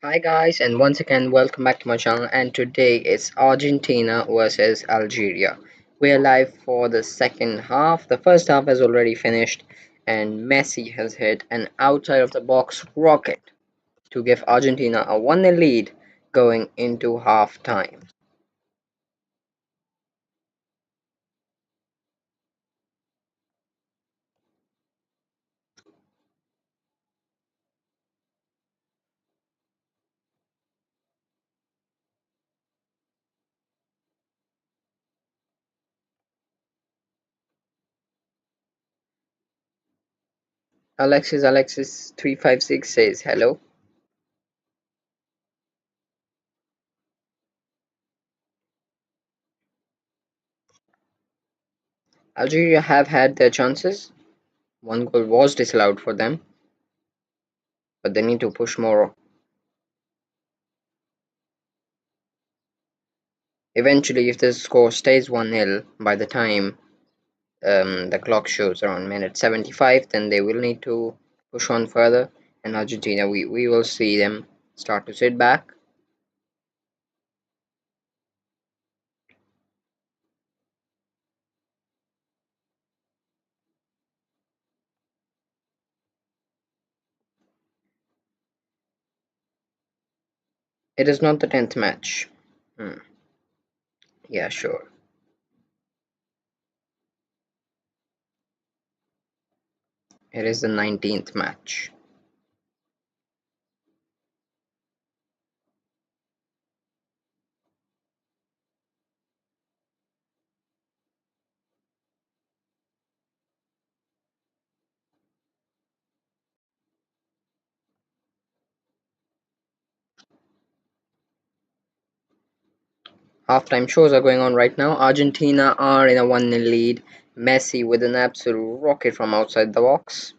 Hi guys, and once again welcome back to my channel. And today it's Argentina versus Algeria. We are live for the second half. The first half has already finished, and Messi has hit an outside of the box rocket to give Argentina a 1-0 lead going into half time. Alexis 356 says hello. Algeria have had their chances. One goal was disallowed for them, but they need to push more. Eventually, if the score stays 1-0 by the time the clock shows around minute 75, then they will need to push on further. And Argentina, we will see them start to sit back. It is not the 10th match. Hmm. Yeah, sure. It is the 19th match. Halftime shows are going on right now. Argentina are in a 1-0 lead. Messi with an absolute rocket from outside the box.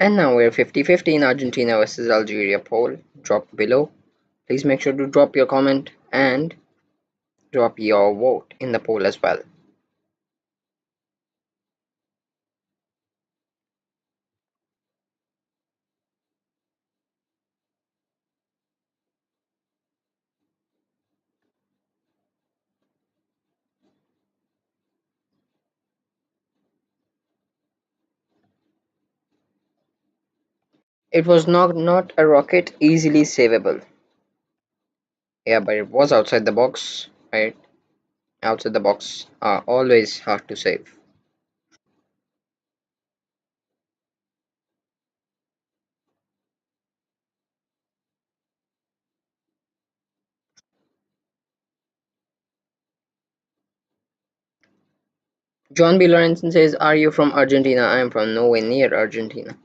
And now we're 50-50 in Argentina versus Algeria poll. Drop below. Please make sure to drop your comment and drop your vote in the poll as well. It was not a rocket easily savable. Yeah, but it was outside the box, right? Outside the box are always hard to save. John B. Lorenzen says, "Are you from Argentina?" I am from nowhere near Argentina.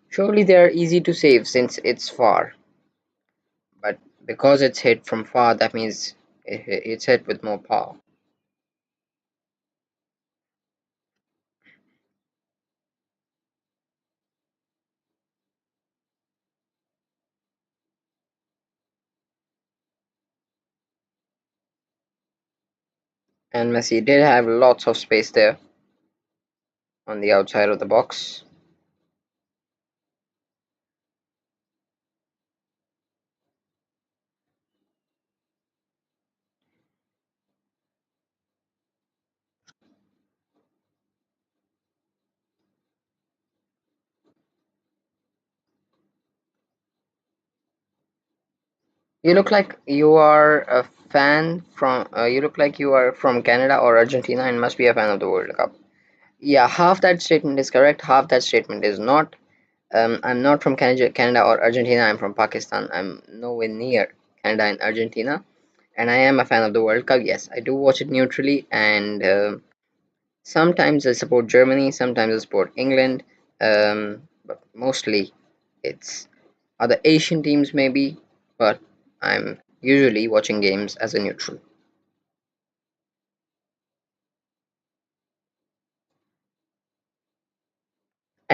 Surely they are easy to save since it's far, but because it's hit from far, that means it's hit with more power. And Messi did have lots of space there on the outside of the box. You look like you are a fan from. You look like you are from Canada or Argentina and must be a fan of the World Cup. Yeah, half that statement is correct. Half that statement is not. I'm not from Canada or Argentina. I'm from Pakistan. I'm nowhere near Canada and Argentina, and I am a fan of the World Cup. Yes, I do watch it neutrally, and sometimes I support Germany. Sometimes I support England. But mostly it's other Asian teams maybe, but I'm usually watching games as a neutral.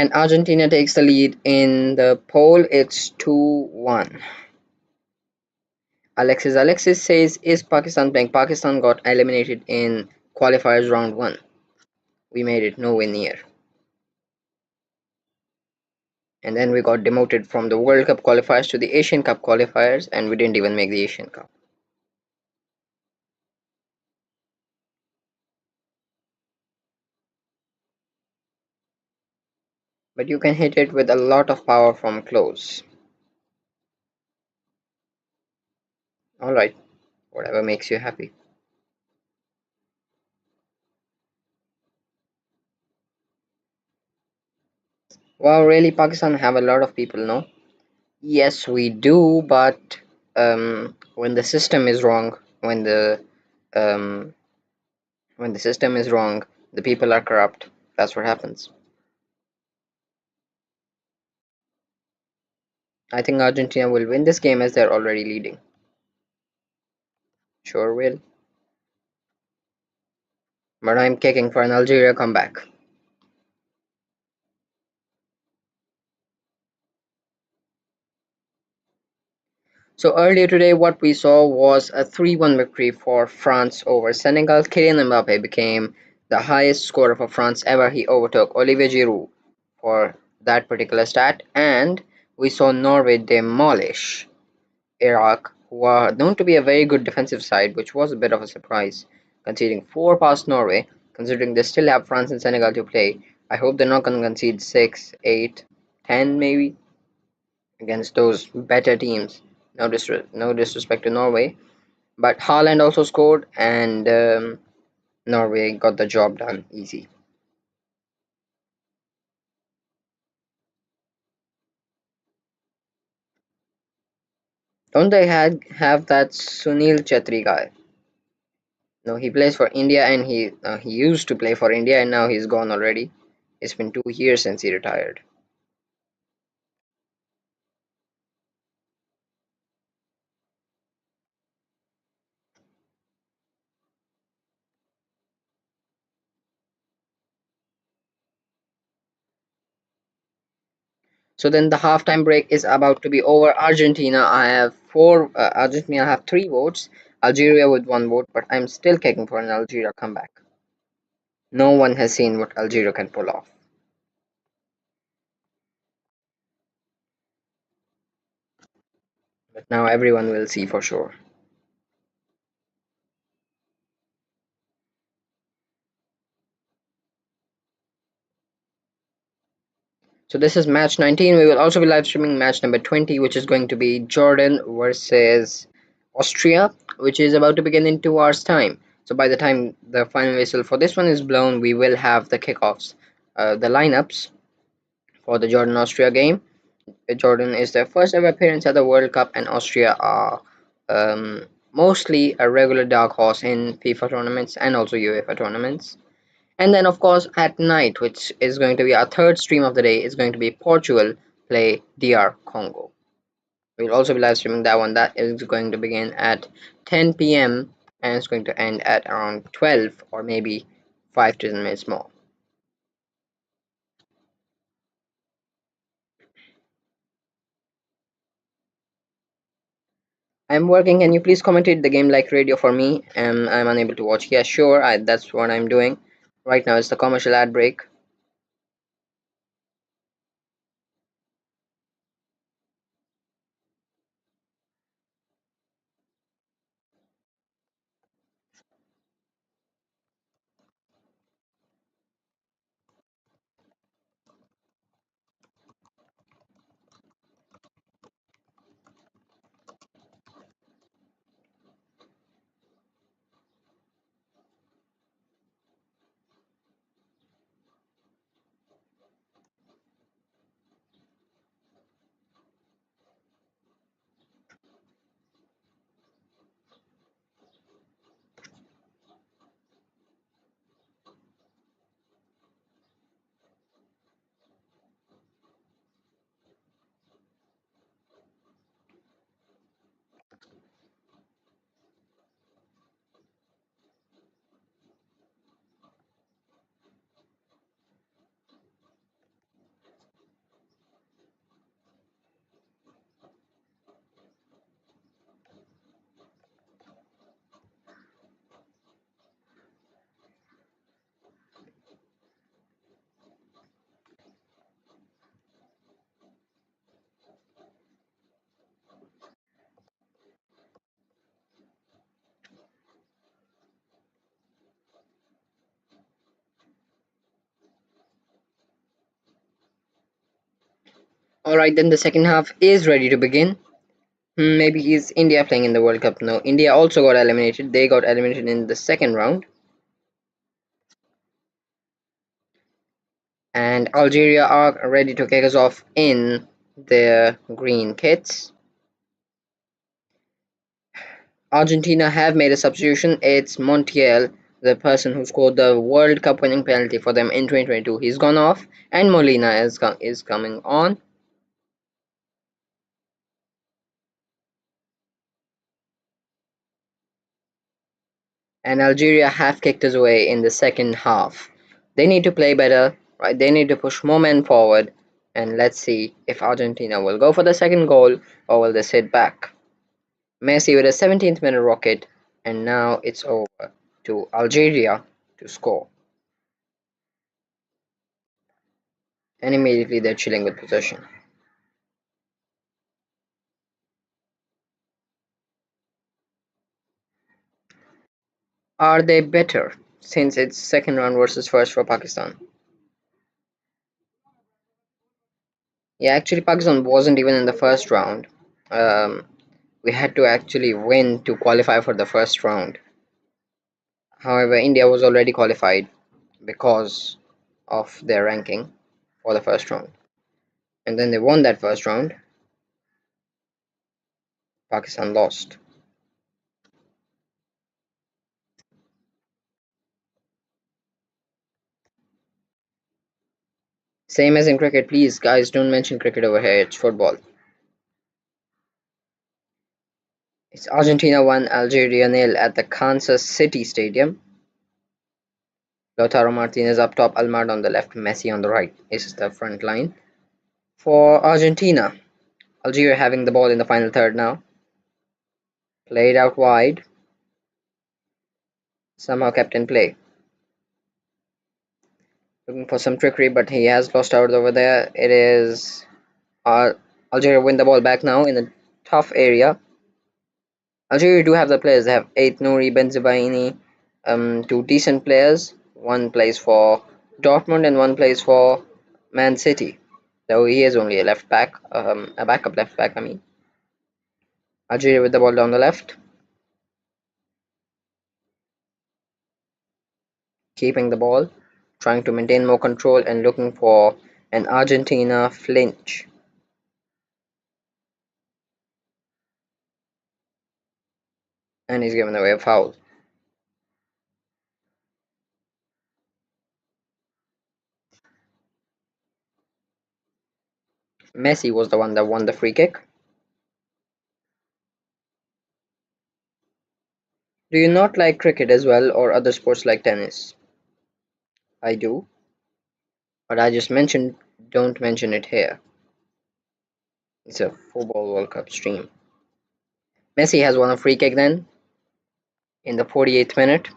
And Argentina takes the lead in the poll. It's 2-1. Alexis says, is Pakistan playing? Pakistan got eliminated in qualifiers round 1. We made it nowhere near. And then we got demoted from the World Cup qualifiers to the Asian Cup qualifiers, and we didn't even make the Asian Cup. But you can hit it with a lot of power from close. Alright, whatever makes you happy. Wow, really, Pakistan have a lot of people, no? Yes, we do, but when the system is wrong, um, when the system is wrong, the people are corrupt. That's what happens. I think Argentina will win this game as they're already leading. Sure will. But I'm kicking for an Algeria comeback. So earlier today, what we saw was a 3-1 victory for France over Senegal. Kylian Mbappe became the highest scorer for France ever. He overtook Olivier Giroud for that particular stat. And we saw Norway demolish Iraq, who are known to be a very good defensive side, which was a bit of a surprise, conceding 4 past Norway, considering they still have France and Senegal to play. I hope they're not going to concede 6, 8, 10 maybe against those better teams. No disrespect to Norway, but Haaland also scored, and Norway got the job done easy. Don't they have that Sunil Chetri guy? No, he plays for India, and he used to play for India, and now he's gone already. It's been 2 years since he retired. So then the halftime break is about to be over. Argentina have 3 votes. Algeria with 1 vote, but I'm still kicking for an Algeria comeback. No one has seen what Algeria can pull off, but now everyone will see for sure. So this is match 19. We will also be live streaming match number 20, which is going to be Jordan versus Austria, which is about to begin in 2 hours' time. So by the time the final whistle for this one is blown, we will have the kickoffs, the lineups for the Jordan Austria game. Jordan is their first ever appearance at the World Cup, and Austria are mostly a regular dark horse in FIFA tournaments and also UEFA tournaments. And then, of course, at night, which is going to be our third stream of the day, is going to be Portugal play DR Congo. We'll also be live streaming that one. That is going to begin at 10 p.m. and it's going to end at around 12 or maybe 5 to 10 minutes more. I'm working. Can you please commentate the game like radio for me? I'm unable to watch. Yeah, sure. That's what I'm doing. Right now, it's the commercial ad break. Alright, then the second half is ready to begin. Maybe is India playing in the World Cup? No, India also got eliminated. They got eliminated in the second round. And Algeria are ready to kick us off in their green kits. Argentina have made a substitution. It's Montiel, the person who scored the World Cup winning penalty for them in 2022. He's gone off, and Molina is coming on. And Algeria have kicked us away in the second half. They need to play better, right? They need to push more men forward, and let's see if Argentina will go for the second goal or will they sit back. Messi with a 17th minute rocket, and now it's over to Algeria to score. And immediately they're chilling with possession. Are they better since it's second round versus first for Pakistan? Yeah, actually, Pakistan wasn't even in the first round. Um, we had to actually win to qualify for the first round. However, India was already qualified because of their ranking for the first round. And then they won that first round. Pakistan lost. Same as in cricket, please, guys, don't mention cricket over here. It's football. It's Argentina 1, Algeria nil at the Kansas City Stadium. Lautaro Martinez up top, Almada on the left, Messi on the right. This is the front line. For Argentina, Algeria having the ball in the final third now. Played out wide. Somehow kept in play. Looking for some trickery, but he has lost out over there. It is Algeria win the ball back now in a tough area. Algeria do have the players. They have Ait Nouri, Benzebaini, two decent players. One plays for Dortmund and one plays for Man City. Though he is only a left back, a backup left back. I mean, Algeria with the ball down the left, keeping the ball, trying to maintain more control and looking for an Argentina flinch. And he's given away a foul. Messi was the one that won the free kick. Do you not like cricket as well or other sports like tennis? I do, but I just mentioned don't mention it here. It's a football World Cup stream. Messi has won a free kick then in the 48th minute.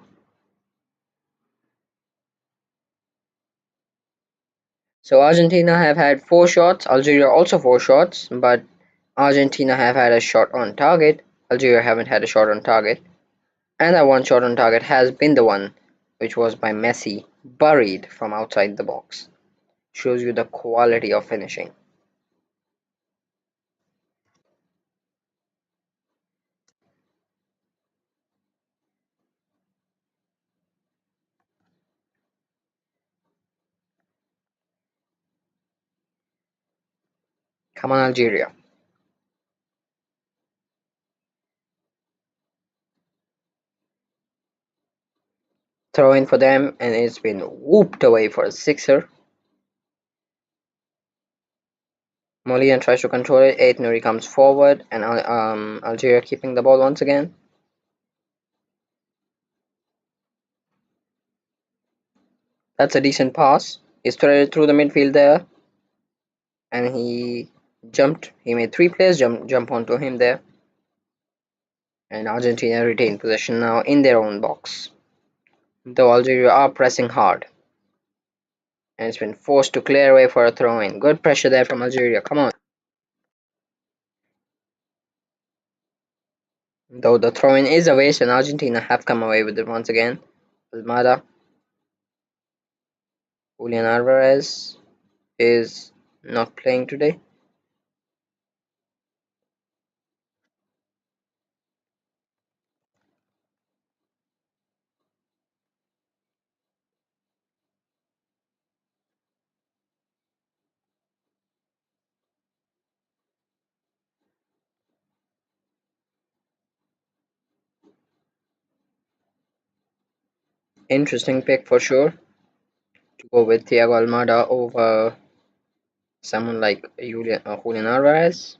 So Argentina have had 4 shots, Algeria also 4 shots, but Argentina have had a shot on target. Algeria haven't had a shot on target. And that one shot on target has been the one which was by Messi, buried from outside the box. Shows you the quality of finishing. Come on, Algeria. Throw in for them, and it's been whooped away for a sixer. Molina tries to control it. Ait Nouri comes forward, and Algeria keeping the ball once again. That's a decent pass. He's threaded through the midfield there, and he jumped. He made 3 players jump onto him there, and Argentina retain possession now in their own box. Though Algeria are pressing hard, and it's been forced to clear away for a throw-in. Good pressure there from Algeria. Come on. Though the throw-in is a waste, and Argentina have come away with it once again. Almada, Julian Alvarez is not playing today. Interesting pick for sure to go with Thiago Almada over someone like Julian Alvarez.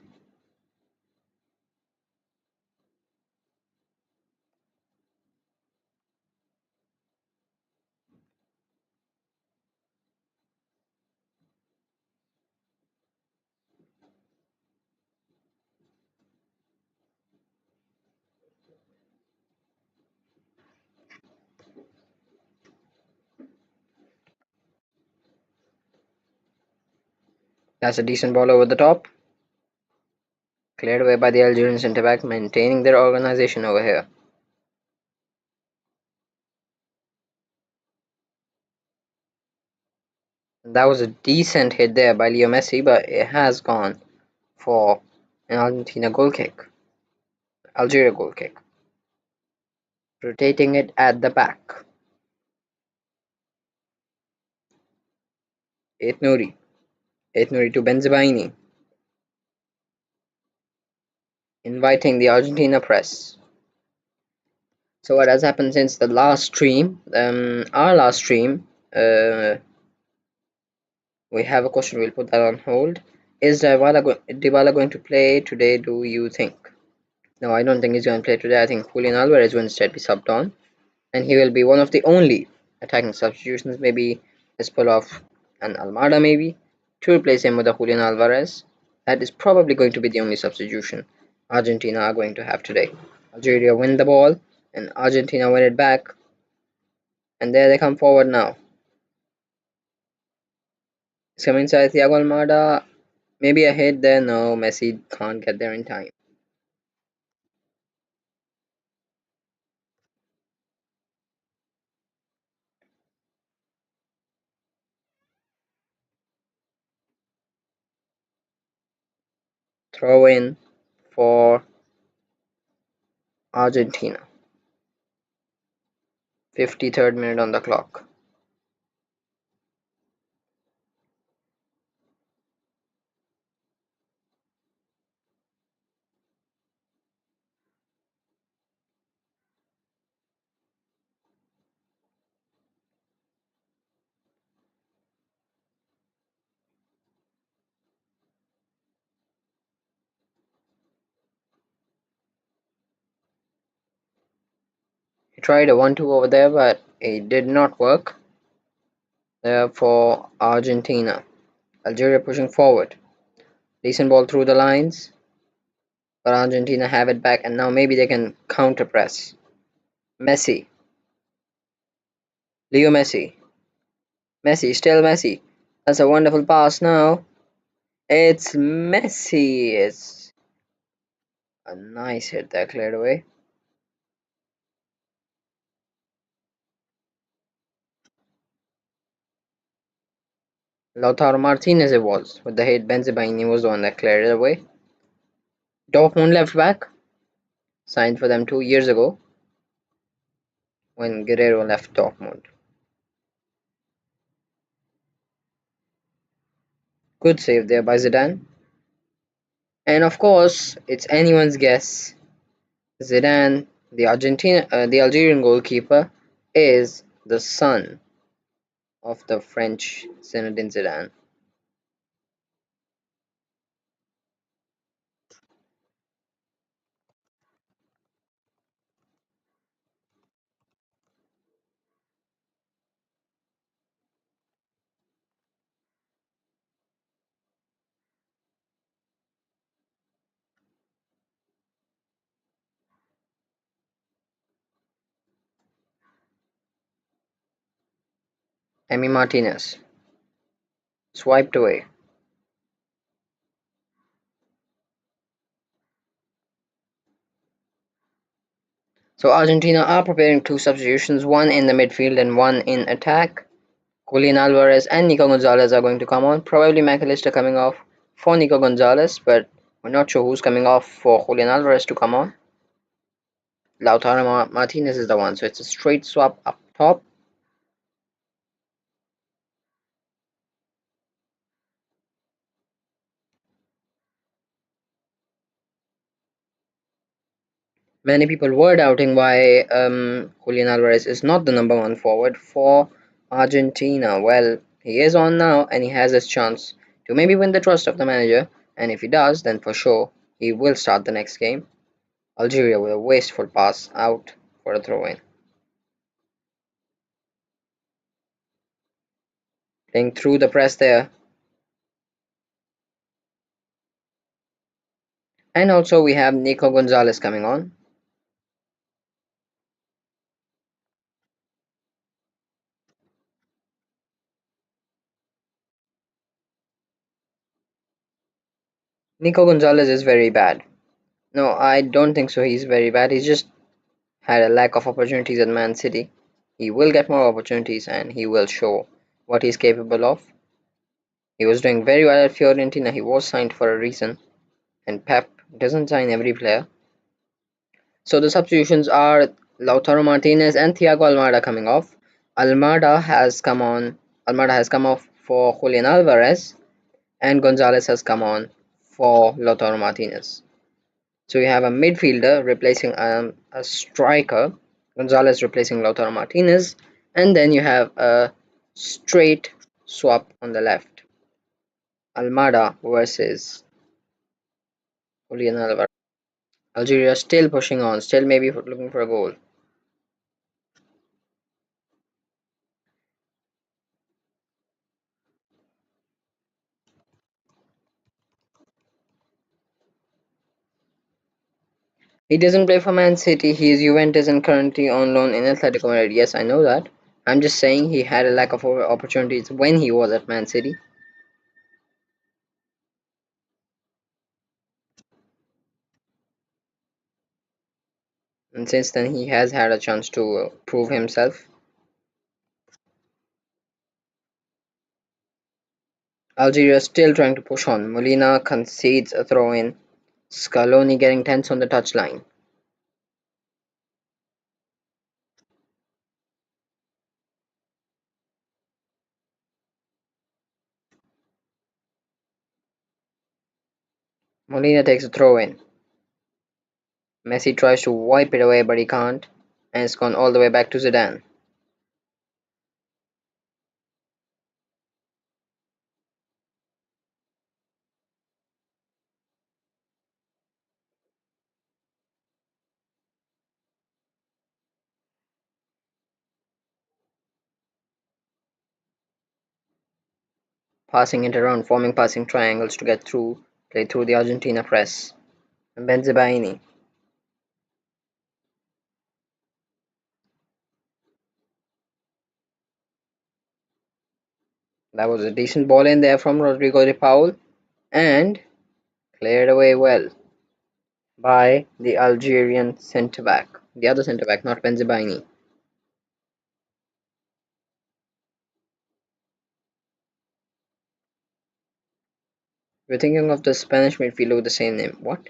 That's a decent ball over the top, cleared away by the Algerian centre back, maintaining their organisation over here. That was a decent hit there by Leo Messi, but it has gone for an Argentina goal kick, Algeria goal kick, rotating it at the back. Etnuri to Benzebaini, inviting the Argentina press. So what has happened since the last stream? Our last stream, we have a question. We'll put that on hold. Is Dybala going to play today? Do you think? No, I don't think he's going to play today. I think Julian Alvarez will instead be subbed on, and he will be one of the only attacking substitutions. Maybe let's pull off an Almada maybe to replace him with a Julian Alvarez. That is probably going to be the only substitution Argentina are going to have today. Algeria win the ball, and Argentina win it back, and there they come forward now. It's coming inside Thiago Almada. Maybe a hit there. No, Messi can't get there in time. Throw in for Argentina. 53rd minute on the clock. He tried a 1-2 over there, but it did not work. There for Argentina. Algeria pushing forward. Decent ball through the lines. But Argentina have it back, and now maybe they can counter press. Messi. Leo Messi. Messi, still Messi. That's a wonderful pass now. It's Messi. It's a nice hit there, cleared away. Lautaro Martinez it was. With the hit, Benzebaini was the one that cleared it away. Dortmund left back. Signed for them 2 years ago when Guerrero left Dortmund. Good save there by Zidane. And of course, it's anyone's guess. Zidane, the Algerian goalkeeper, is the son of the French Zinedine Zidane. Emi Martinez swiped away. So Argentina are preparing two substitutions, one in the midfield and one in attack. Julian Alvarez and Nico Gonzalez are going to come on. Probably McAllister coming off for Nico Gonzalez, but we're not sure who's coming off for Julian Alvarez to come on. Lautaro Martinez is the one, so it's a straight swap up top. Many people were doubting why Julian Alvarez is not the number one forward for Argentina. Well, he is on now and he has his chance to maybe win the trust of the manager. And if he does, then for sure he will start the next game. Algeria with a wasteful pass out for a throw in. Playing through the press there. And also we have Nico Gonzalez coming on. Nico Gonzalez is very bad. No, I don't think so. He's very bad. He's just had a lack of opportunities at Man City. He will get more opportunities and he will show what he's capable of. He was doing very well at Fiorentina. He was signed for a reason, and Pep doesn't sign every player. So the substitutions are Lautaro Martinez and Thiago Almada coming off. Almada has come on. Almada has come off for Julian Alvarez, and Gonzalez has come on for Lautaro Martinez. So you have a midfielder replacing a striker, Gonzalez replacing Lautaro Martinez, and then you have a straight swap on the left, Almada versus Julian Alvarez. Algeria still pushing on, still maybe looking for a goal. He doesn't play for Man City, he is Juventus and currently on loan in Atletico Madrid. Yes, I know that. I'm just saying he had a lack of opportunities when he was at Man City. And since then, he has had a chance to prove himself. Algeria still trying to push on. Molina concedes a throw in. Scaloni getting tense on the touchline. Molina takes a throw in. Messi tries to wipe it away, but he can't. And it's gone all the way back to Zidane. Passing it around, forming passing triangles to get through. Play through the Argentina press. And Benzebaini. That was a decent ball in there from Rodrigo de Paul. And cleared away well by the Algerian centre back. The other centre back, not Benzebaini. We're thinking of the Spanish midfielder with the same name. What?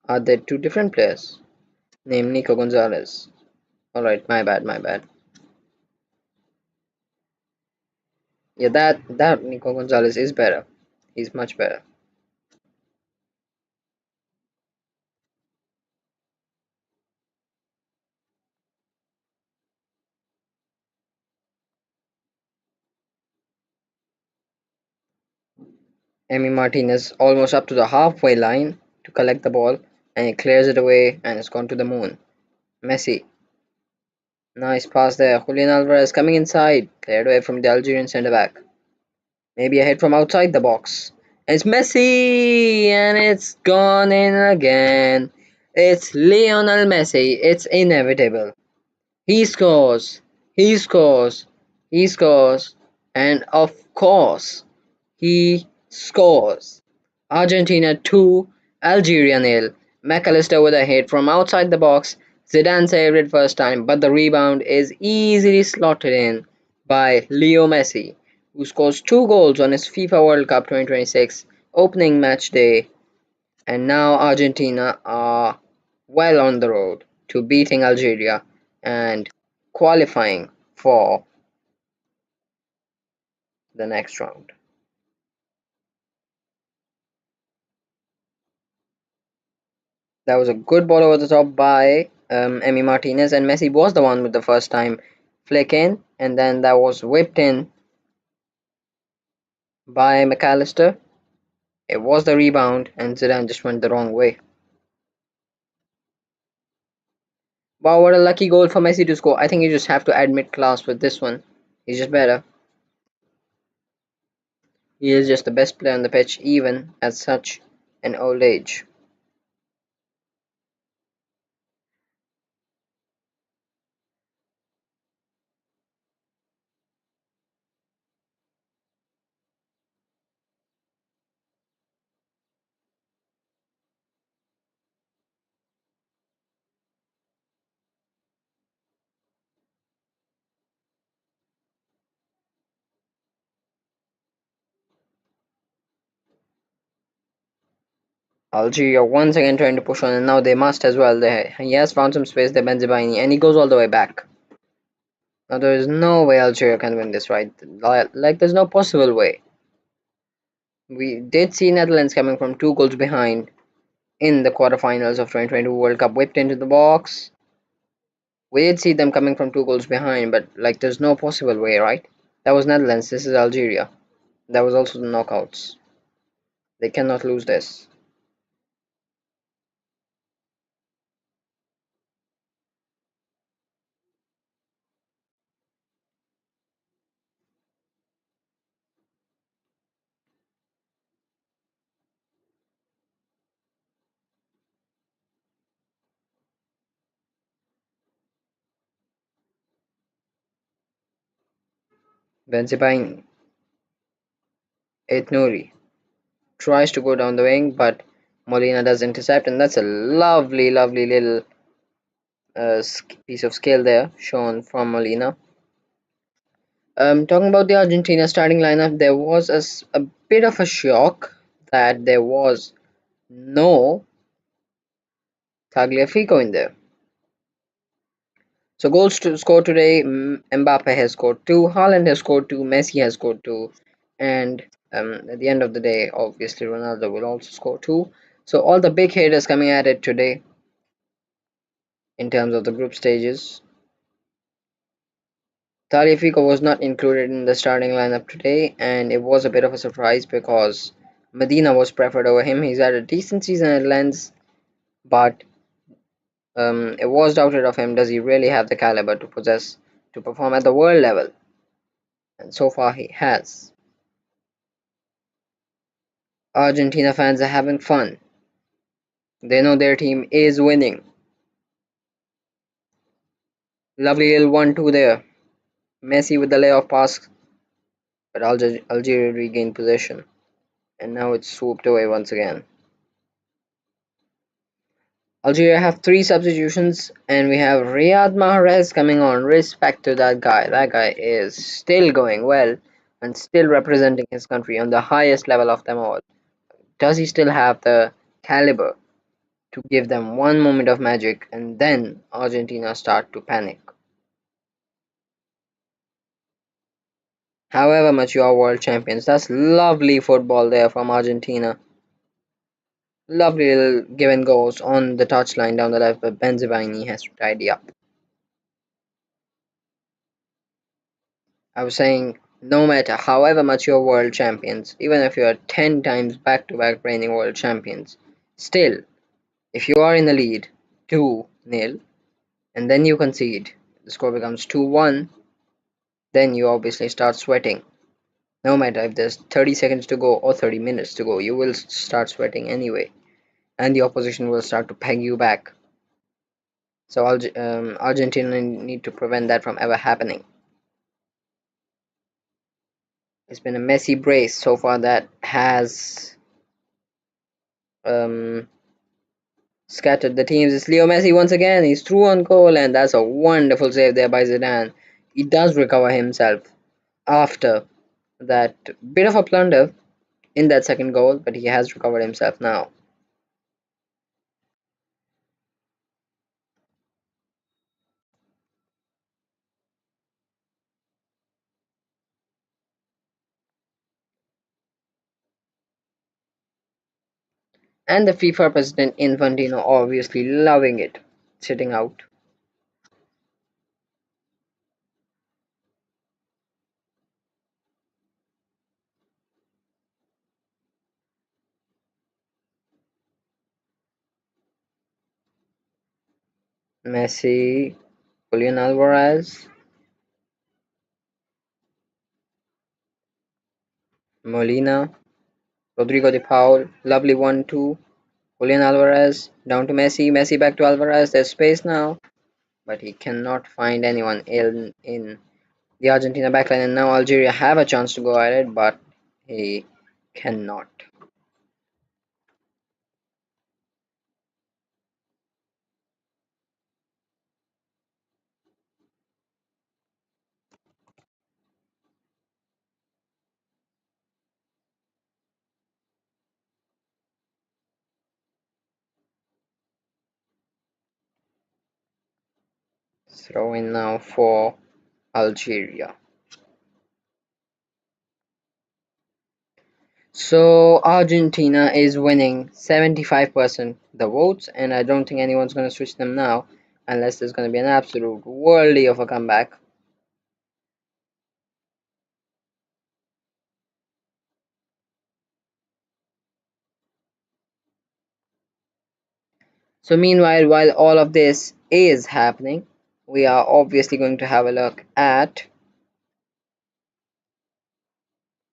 Are there two different players? Named Nico Gonzalez. Alright, my bad, my bad. Yeah, that Nico Gonzalez is better. He's much better. Emi Martinez almost up to the halfway line to collect the ball and he clears it away and it's gone to the moon. Messi. Nice pass there. Julian Alvarez coming inside. Cleared away from the Algerian centre back. Maybe a hit from outside the box. It's Messi! And it's gone in again. It's Lionel Messi. It's inevitable. He scores. He scores. He scores. And of course, he scores. Argentina 2, Algeria nil. McAllister with a hit from outside the box. Zidane saved it first time, but the rebound is easily slotted in by Leo Messi, who scores 2 goals on his FIFA World Cup 2026 opening match day. And now Argentina are well on the road to beating Algeria and qualifying for the next round. That was a good ball over the top by Emi Martinez, and Messi was the one with the first time flick in, and then that was whipped in by McAllister. It was the rebound, and Zidane just went the wrong way. Wow, what a lucky goal for Messi to score. I think you just have to admit class with this one. He's just better. He is just the best player on the pitch, even at such an old age. Algeria once again trying to push on, and now they must as well. He has found some space there, Benzebaini, and he goes all the way back. Now there is no way Algeria can win this, right? Like there's no possible way. We did see Netherlands coming from 2 goals behind in the quarterfinals of 2022 World Cup, whipped into the box. We did see them coming from 2 goals behind, but like there's no possible way, right? That was Netherlands. This is Algeria. That was also the knockouts. They cannot lose this. Benzibaini, Nouri tries to go down the wing, but Molina does intercept, and that's a lovely, lovely little piece of skill there shown from Molina. Talking about the Argentina starting lineup, there was a bit of a shock that there was no Tagliafico in there. So goals to score today, Mbappe has scored two, Haaland has scored two, Messi has scored two, and at the end of the day, obviously Ronaldo will also score two. So all the big hitters coming at it today in terms of the group stages. Tagliafico was not included in the starting lineup today, and it was a bit of a surprise because Medina was preferred over him. He's had a decent season at Lens, but it was doubted of him. Does he really have the caliber to perform at the world level? And so far, he has. Argentina fans are having fun. They know their team is winning. Lovely little 1-2 there. Messi with the layoff pass, but Algeria regained possession, and now it's swooped away once again. Algeria have three substitutions, and we have Riyad Mahrez coming on. Respect to that guy. That guy is still going well and still representing his country on the highest level of them all. Does he still have the caliber to give them one moment of magic and then Argentina start to panic? However much you are world champions, that's lovely football there from Argentina. Lovely little give and goes on the touchline down the left, but Benzemaini has to tidy up. I was saying, no matter however much you're world champions, even if you're 10 times back to back reigning world champions, still, if you are in the lead 2-0 and then you concede, the score becomes 2-1, then you obviously start sweating. No matter if there's 30 seconds to go or 30 minutes to go, you will start sweating anyway, and the opposition will start to peg you back. So Argentina need to prevent that from ever happening. It's been a messy brace so far that has um, scattered the teams. It's Leo Messi once again. He's through on goal, and that's a wonderful save there by Zidane. He does recover himself after that bit of a blunder in that second goal, but he has recovered himself now. And the FIFA president Infantino obviously loving it, sitting out. Messi, Julian Alvarez, Molina, Rodrigo de Paul, lovely 1-2. Julian Alvarez down to Messi, Messi back to Alvarez. There's space now, but he cannot find anyone in the Argentina backline. And now Algeria have a chance to go at it, but he cannot. Throw in now for Algeria. So Argentina is winning 75% the votes, and I don't think anyone's going to switch them now unless there's going to be an absolute worldly of a comeback. So meanwhile, while all of this is happening, we are obviously going to have a look at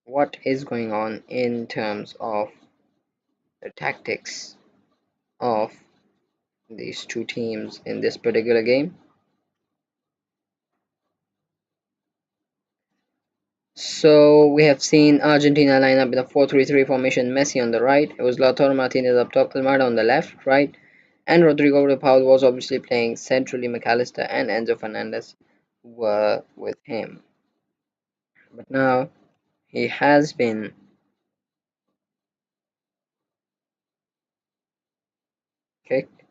what is going on in terms of the tactics of these two teams in this particular game. So we have seen Argentina line up in a 4-3-3 formation. Messi on the right. It was Lautaro Martinez up top, Almada on the left, right, and Rodrigo de Paul was obviously playing centrally. McAllister and Enzo Fernandez were with him. But now he has been kicked,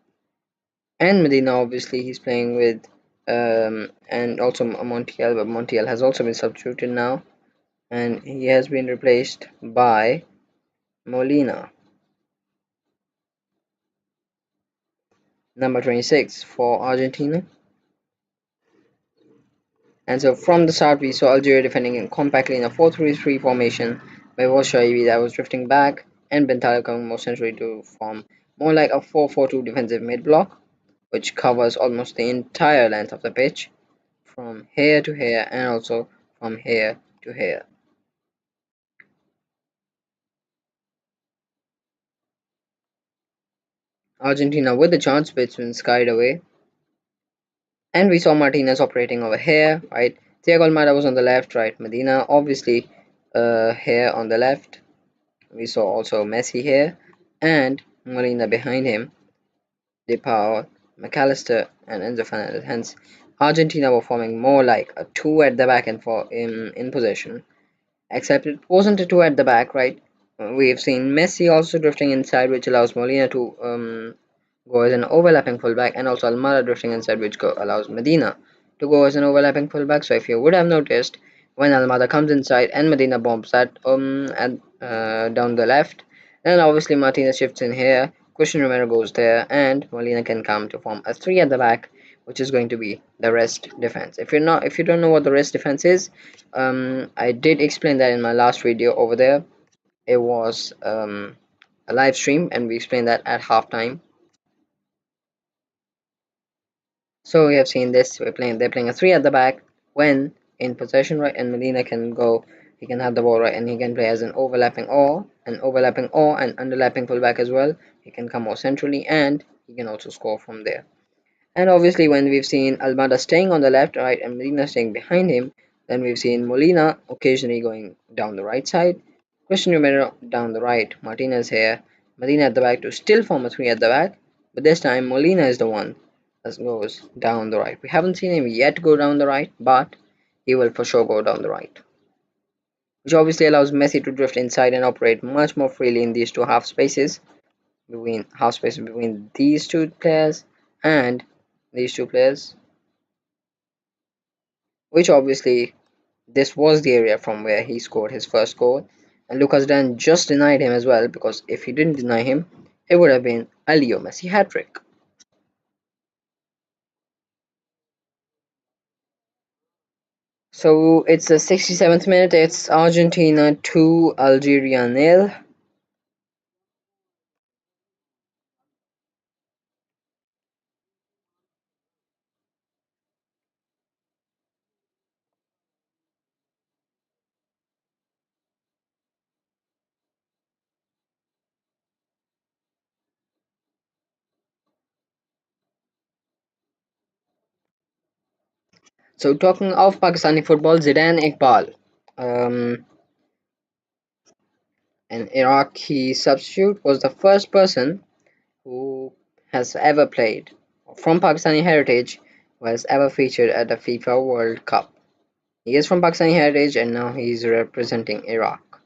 and Medina obviously he's playing with, and also Montiel, but Montiel has also been substituted now, and he has been replaced by Molina, number 26 for Argentina. And so from the start, we saw Algeria defending compactly in a 4-3-3 formation, where was Shaibi that was drifting back, and Bentala coming more centrally to form more like a 4-4-2 defensive mid block, which covers almost the entire length of the pitch, from here to here, and also from here to here. Argentina with the chance, but it's been skied away. And we saw Martinez operating over here, right? Thiago Almada was on the left, right? Medina obviously here on the left. We saw also Messi here, and Molina behind him, De Paul, McAllister, and Enzo Fernandez. Hence, Argentina were forming more like a two at the back and for in possession. Except it wasn't a two at the back, right? We've seen Messi also drifting inside, which allows Molina to go as an overlapping fullback, and also Almada drifting inside, which allows Medina to go as an overlapping fullback. So if you would have noticed, when Almada comes inside and Medina bombs that down the left, then obviously Martinez shifts in here, Christian Romero goes there, and Molina can come to form a three at the back, which is going to be the rest defense. If you don't know what the rest defense is, I did explain that in my last video over there. It was a live stream, and we explained that at halftime. So we have seen this. They're playing a three at the back when in possession, right? And Medina can go. He can have the ball, right, and he can play as an overlapping or an underlapping fullback as well. He can come more centrally, and he can also score from there. And obviously, when we've seen Almada staying on the left, right, and Medina staying behind him, then we've seen Molina occasionally going down the right side, Christian Romero down the right, Martinez here, Medina at the back to still form a three at the back, but this time Molina is the one that goes down the right. We haven't seen him yet go down the right, but he will for sure go down the right, which obviously allows Messi to drift inside and operate much more freely in these two half spaces between these two players and these two players, which obviously this was the area from where he scored his first goal. And Lucas Dan just denied him as well, because if he didn't deny him, it would have been a Leo Messi hat trick. So it's the 67th minute, it's Argentina 2, Algeria nil. So talking of Pakistani football, Zidane Iqbal, um, an Iraqi substitute, was the first person who has ever played from Pakistani heritage who has ever featured at the FIFA World Cup. He is from Pakistani heritage and now he is representing Iraq.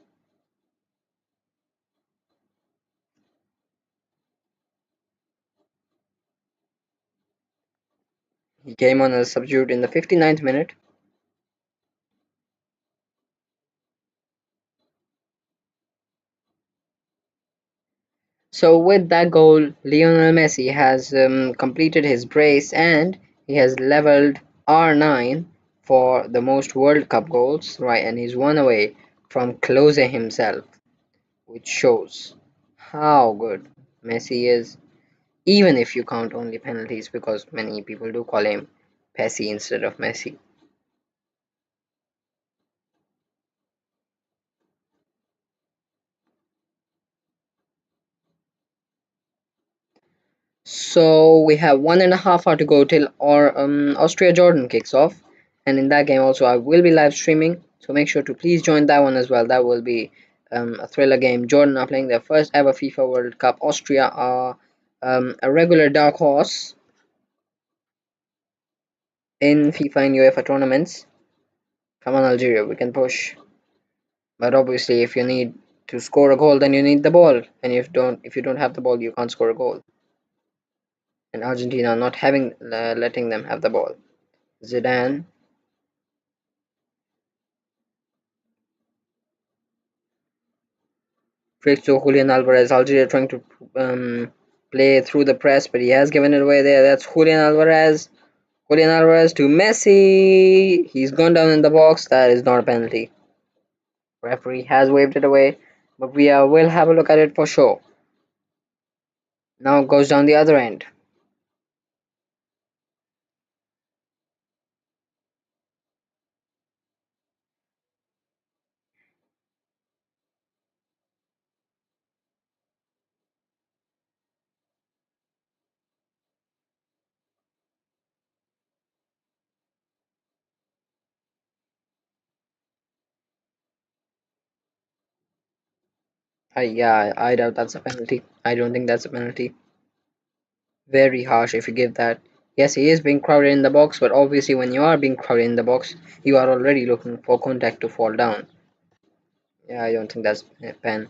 He came on as substitute in the 59th minute. So with that goal, Lionel Messi has completed his brace and he has leveled R9 for the most World Cup goals, right? And he's one away from closing himself, which shows how good Messi is, even if you count only penalties, because many people do call him Pessi instead of Messi. So we have 1.5 hour to go till our Austria Jordan kicks off, and in that game also I will be live streaming. So make sure to please join that one as well. That will be a thriller game. Jordan are playing their first ever FIFA World Cup. Austria are a regular dark horse in FIFA and UEFA tournaments. Come on, Algeria, we can push. But obviously, if you need to score a goal, then you need the ball, and if you don't have the ball, you can't score a goal. And Argentina not having letting them have the ball. Zidane flicks to Julian Alvarez. Algeria trying to play through the press, but he has given it away there. That's Julian Alvarez. Julian Alvarez to Messi. He's gone down in the box. That is not a penalty. Referee has waved it away, but we will have a look at it for sure. Now it goes down the other end. Yeah, I doubt that's a penalty. I don't think that's a penalty. Very harsh if you give that. Yes, he is being crowded in the box, but obviously when you are being crowded in the box, you are already looking for contact to fall down. Yeah, I don't think that's a pen.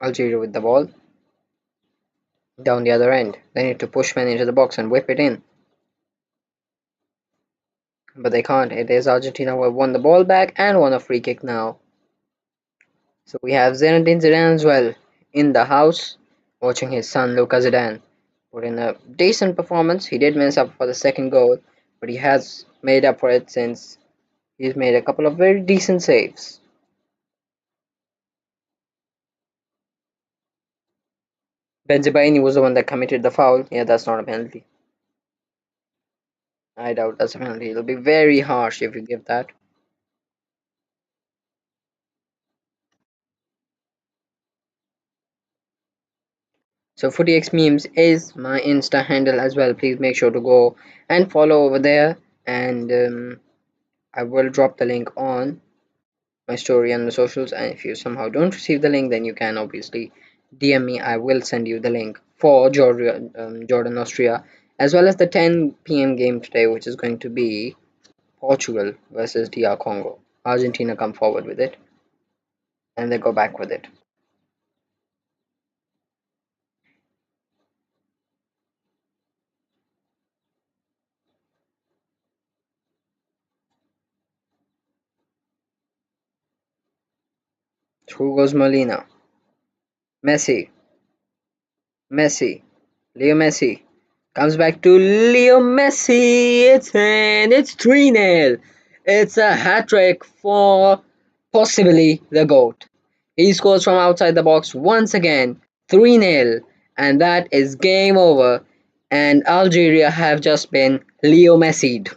Algeria with the ball. Down the other end. They need to push men into the box and whip it in. But they can't. It is Argentina who have won the ball back and won a free kick now. So we have Zinedine Zidane as well in the house, watching his son Luka Zidane put in a decent performance. He did mess up for the second goal, but he has made up for it since he's made a couple of very decent saves. Benzibaini was the one that committed the foul. Yeah, that's not a penalty. I doubt that's a penalty. It'll be very harsh if you give that. So Footy X Memes is my Insta handle as well. Please make sure to go and follow over there, and I will drop the link on my story on the socials. And if you somehow don't receive the link, then you can obviously DM me. I will send you the link for Jordan Austria, as well as the 10 p.m. game today, which is going to be Portugal versus DR Congo. Argentina come forward with it, and they go back with it. Through goes Molina. Messi. Messi. Leo Messi. Comes back to Leo Messi. It's in. It's 3-0. It's a hat trick for possibly the GOAT. He scores from outside the box once again. 3-0. And that is game over. And Algeria have just been Leo Messi'd.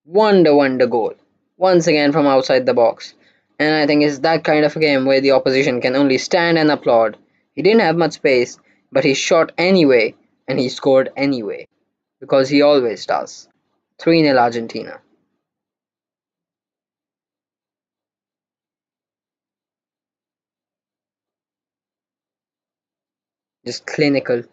Wonder goal. Once again from outside the box. And I think it's that kind of a game where the opposition can only stand and applaud. He didn't have much space, but he shot anyway, and he scored anyway. Because he always does. 3-0 Argentina. Just clinical.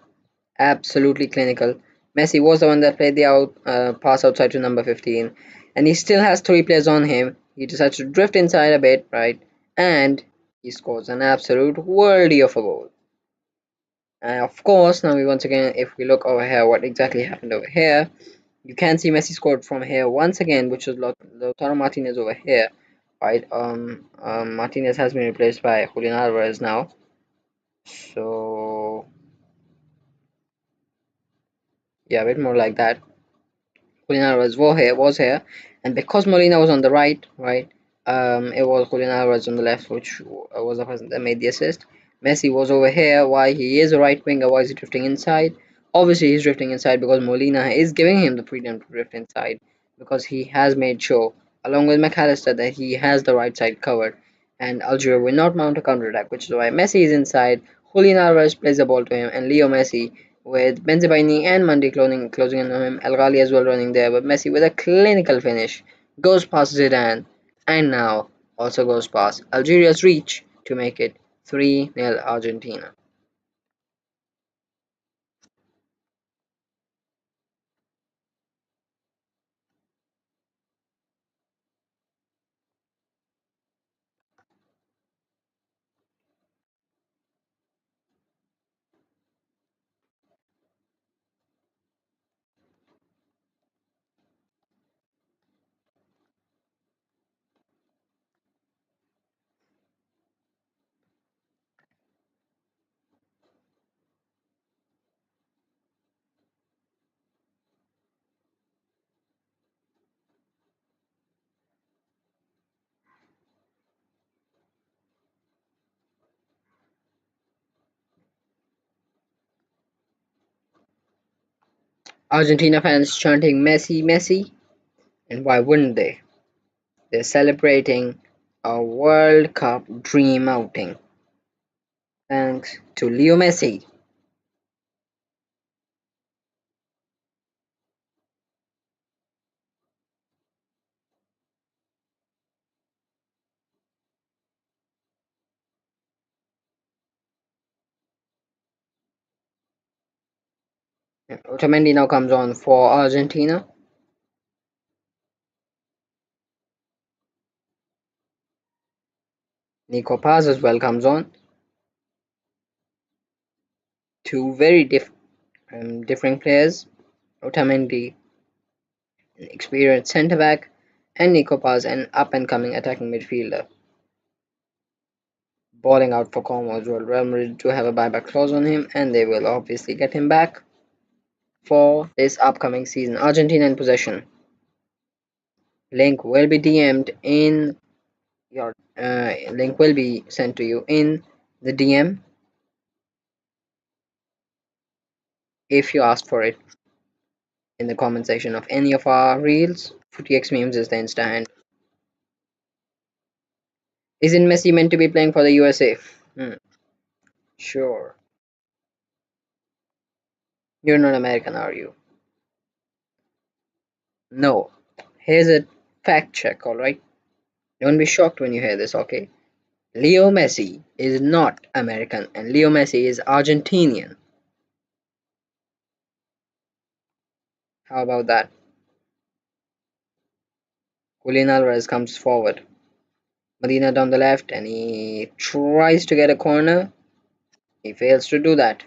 Absolutely clinical. Messi was the one that played the pass outside to number 15. And he still has three players on him. He decides to drift inside a bit, right? And he scores an absolute worldie of a goal. Of course, now we once again, if we look over here, what exactly happened over here, you can see Messi scored from here once again, which was Lautaro Martinez over here, right? Martinez has been replaced by Julian Alvarez now. So yeah, a bit more like that. Julian Alvarez was here, and because Molina was on the right, it was Julian Alvarez on the left, which was the person that made the assist. Messi was over here. Why he is a right winger? Why is he drifting inside? Obviously, he's drifting inside because Molina is giving him the freedom to drift inside because he has made sure, along with McAllister, that he has the right side covered, and Algeria will not mount a counter attack, which is why Messi is inside. Julian Alvarez plays the ball to him, and Leo Messi with Benzebaini and Mandi closing in on him, El Ghali as well running there, but Messi with a clinical finish goes past Zidane and now also goes past Algeria's reach to make it 3-0 Argentina. Argentina fans chanting Messi, Messi, and why wouldn't they? They're celebrating a World Cup dream outing thanks to Leo Messi. Otamendi now comes on for Argentina. Nico Paz as well comes on. Two very different players. Otamendi, an experienced centre back, and Nico Paz, an up and coming attacking midfielder. Balling out for Como as well. Real Madrid do have a buyback clause on him, and they will obviously get him back for this upcoming season. Argentina in possession. Link will be DM'd in your link will be sent to you in the DM if you ask for it in the comment section of any of our reels. Footy X Memes is the Insta hand. Isn't Messi meant to be playing for the USA? Sure. You're not American, are you? No. Here's a fact check, alright? Don't be shocked when you hear this, okay? Leo Messi is not American and Leo Messi is Argentinian. How about that? Julian Alvarez comes forward. Medina down the left and he tries to get a corner. He fails to do that.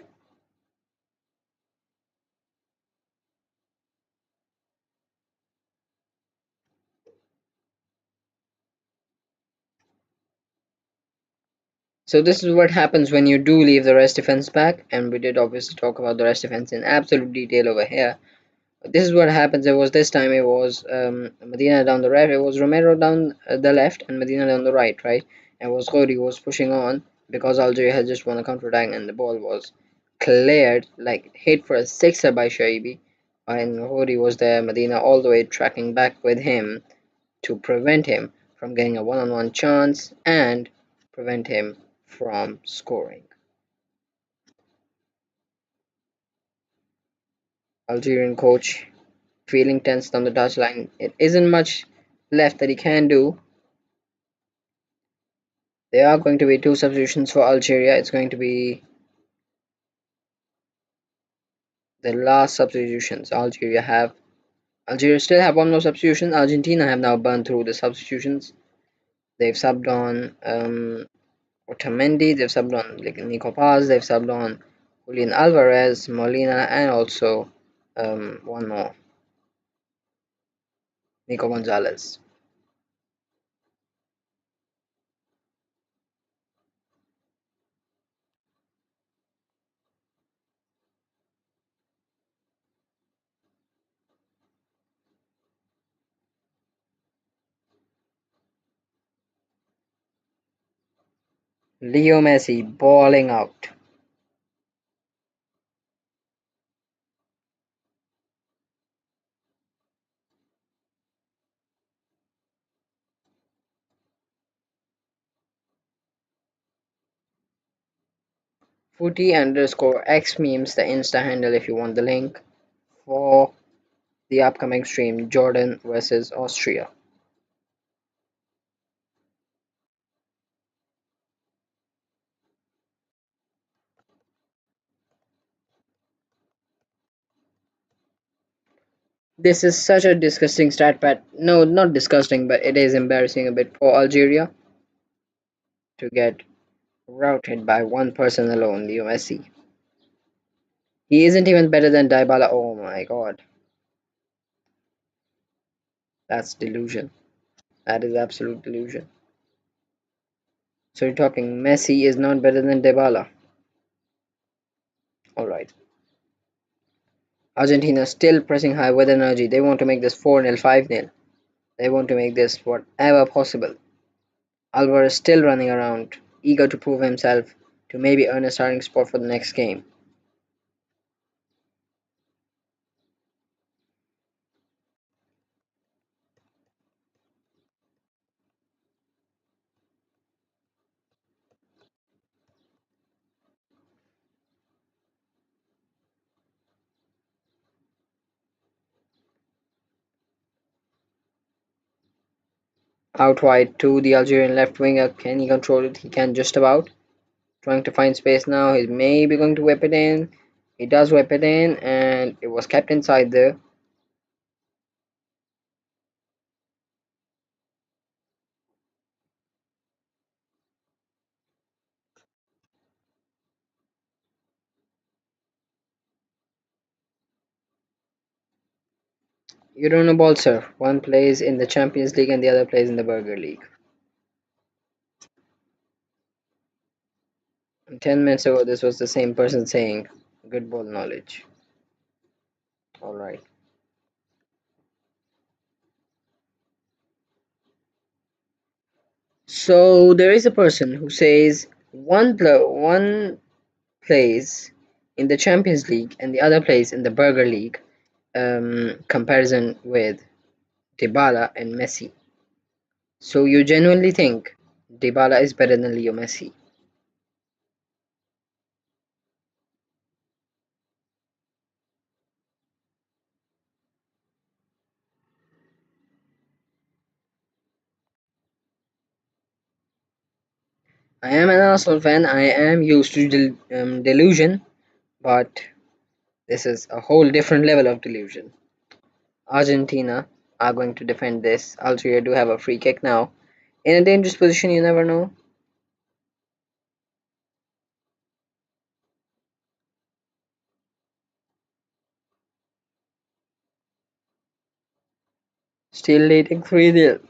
So this is what happens when you do leave the rest defense back, and we did obviously talk about the rest defense in absolute detail over here. This is what happens. It was this time. It was Medina down the right. It was Romero down the left and Medina down the right. Right. And it was Khoury who was pushing on because Algeria had just won a counter attack and the ball was cleared, like hit for a sixer by Shaibi. And Khoury was there. Medina all the way tracking back with him to prevent him from getting a one-on-one chance and prevent him from scoring. Algerian coach feeling tensed on the touchline. It isn't much left that he can do. There are going to be two substitutions for Algeria. It's going to be the last substitutions Algeria still have one more substitution. Argentina have now burned through the substitutions. They've subbed on Otamendi, they've subbed on like Nico Paz, they've subbed on Julian Alvarez, Molina, and also one more, Nico Gonzalez. Leo Messi balling out. Footy underscore X Memes, the Insta handle if you want the link for the upcoming stream Jordan versus Austria. This is such a disgusting stat pat. No, not disgusting, but it is embarrassing a bit for Algeria to get routed by one person alone, Leo Messi. He isn't even better than Dybala. Oh my god. That's delusion. That is absolute delusion. So you're talking Messi is not better than Dybala. Alright. Argentina still pressing high with energy. They want to make this 4-0, 5-0. They want to make this whatever possible. Alvarez still running around, eager to prove himself to maybe earn a starting spot for the next game. Out wide to the Algerian left winger. Can he control it? He can just about. Trying to find space now. He's maybe going to whip it in. He does whip it in, and it was kept inside there. You don't know ball, sir. One plays in the Champions League and the other plays in the Burger League. 10 minutes ago, this was the same person saying, good ball knowledge. Alright. So there is a person who says one plays in the Champions League and the other plays in the Burger League. Comparison with Dybala and Messi. So you genuinely think Dybala is better than Leo Messi? I am an Arsenal fan. I am used to delusion, but this is a whole different level of delusion. Argentina are going to defend this. Algeria do have a free kick now. In a dangerous position, you never know. Still leading 3-0.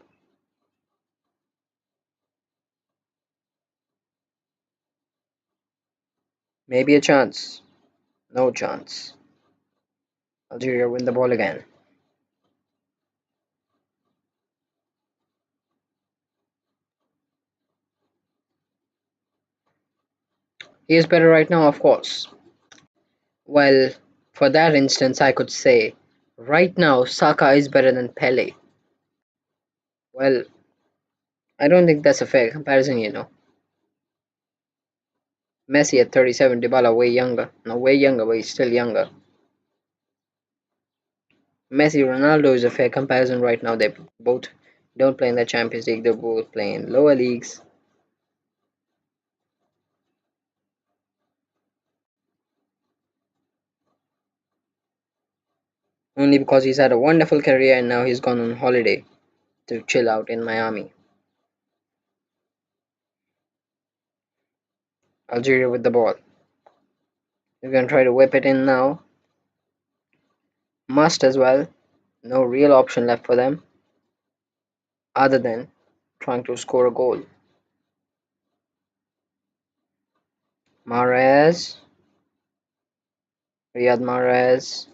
Maybe a chance. No chance. Algeria win the ball again. He is better right now, of course. Well, for that instance, I could say right now Saka is better than Pele. Well, I don't think that's a fair comparison. Messi at 37, Dybala way younger. No, way younger, but he's still younger. Messi Ronaldo is a fair comparison right now. They both don't play in the Champions League, they're both playing lower leagues. Only because he's had a wonderful career and now he's gone on holiday to chill out in Miami. Algeria with the ball. They're gonna try to whip it in now. Must as well. No real option left for them other than trying to score a goal. Mahrez, Riyad Mahrez,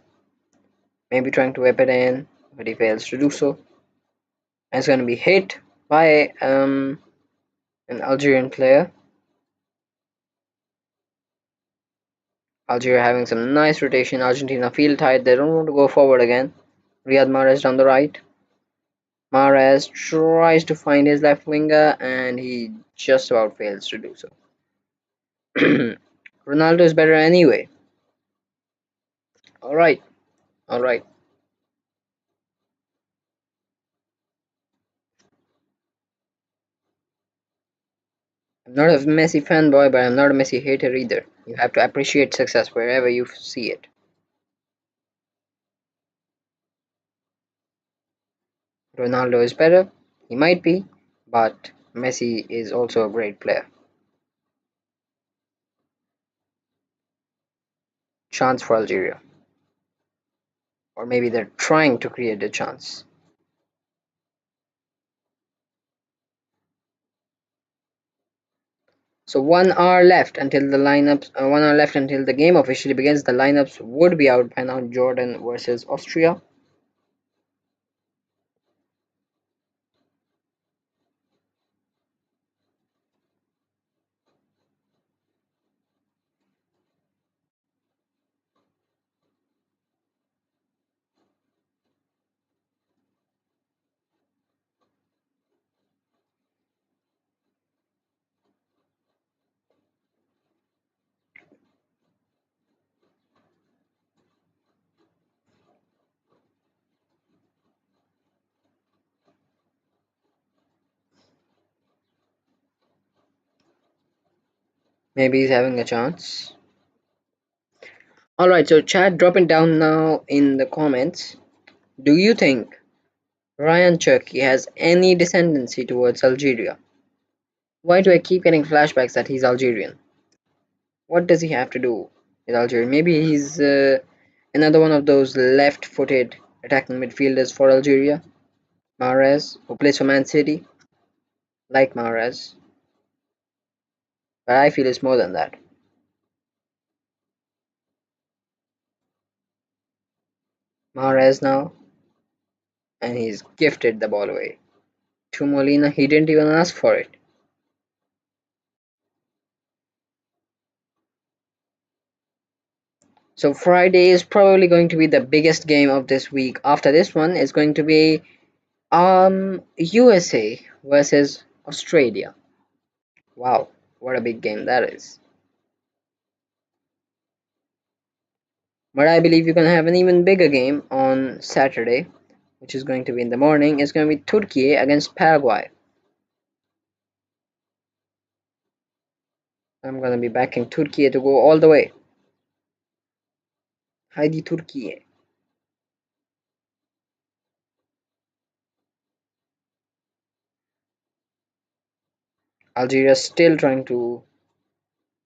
maybe trying to whip it in, but he fails to do so. And it's gonna be hit by an Algerian player. Algeria having some nice rotation. Argentina feel tight. They don't want to go forward again. Riyad Mahrez down the right. Mahrez tries to find his left winger and he just about fails to do so. Ronaldo is better anyway. Alright, alright. I'm not a Messi fanboy, but I'm not a Messi hater either. You have to appreciate success wherever you see it. Ronaldo is better. He might be, but Messi is also a great player. Chance for Algeria. Or maybe they're trying to create a chance. So 1 hour left until the lineups. 1 hour left until the game officially begins. The lineups would be out by now. Jordan versus Austria. Maybe he's having a chance. Alright, so chat, drop it down now in the comments. Do you think Ryan Cherky has any descendancy towards Algeria? Why do I keep getting flashbacks that he's Algerian? What does he have to do with Algeria? Maybe he's another one of those left-footed attacking midfielders for Algeria. Mahrez, who plays for Man City, like Mahrez, but I feel it's more than that. Mahrez now, and he's gifted the ball away to Molina. He didn't even ask for it. So Friday is probably going to be the biggest game of this week. After this one is going to be USA versus Australia. Wow, what a big game that is. But I believe you're gonna have an even bigger game on Saturday, which is going to be in the morning. It's gonna be Turkey against Paraguay. I'm gonna be backing Turkey to go all the way. Heidi Turkey. Algeria still trying to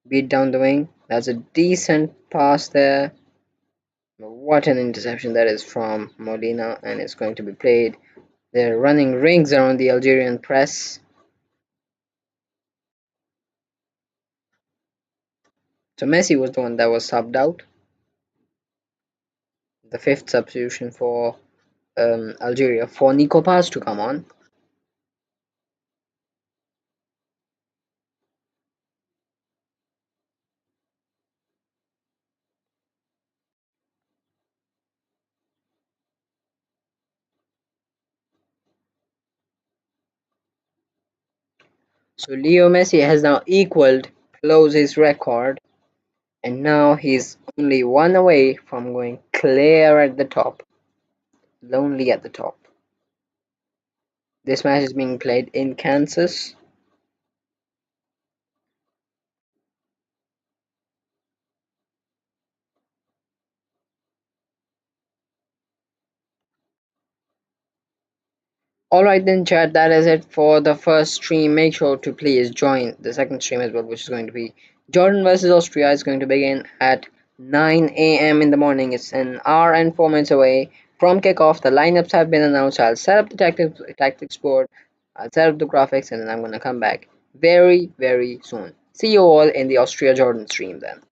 beat down the wing. That's a decent pass there. What an interception that is from Molina, and it's going to be played. They're running rings around the Algerian press. So Messi was the one that was subbed out, the fifth substitution for Algeria for Nico Paz to come on. So Leo Messi has now equaled Close's record, and now he's only one away from going clear at the top, lonely at the top. This match is being played in Kansas. Alright then chat, that is it for the first stream. Make sure to please join the second stream as well, which is going to be Jordan versus Austria. Is going to begin at 9 a.m. in the morning. It's an hour and 4 minutes away from kickoff. The lineups have been announced. I'll set up the tactics board, I'll set up the graphics, and then I'm gonna come back very soon. See you all in the Austria Jordan stream then.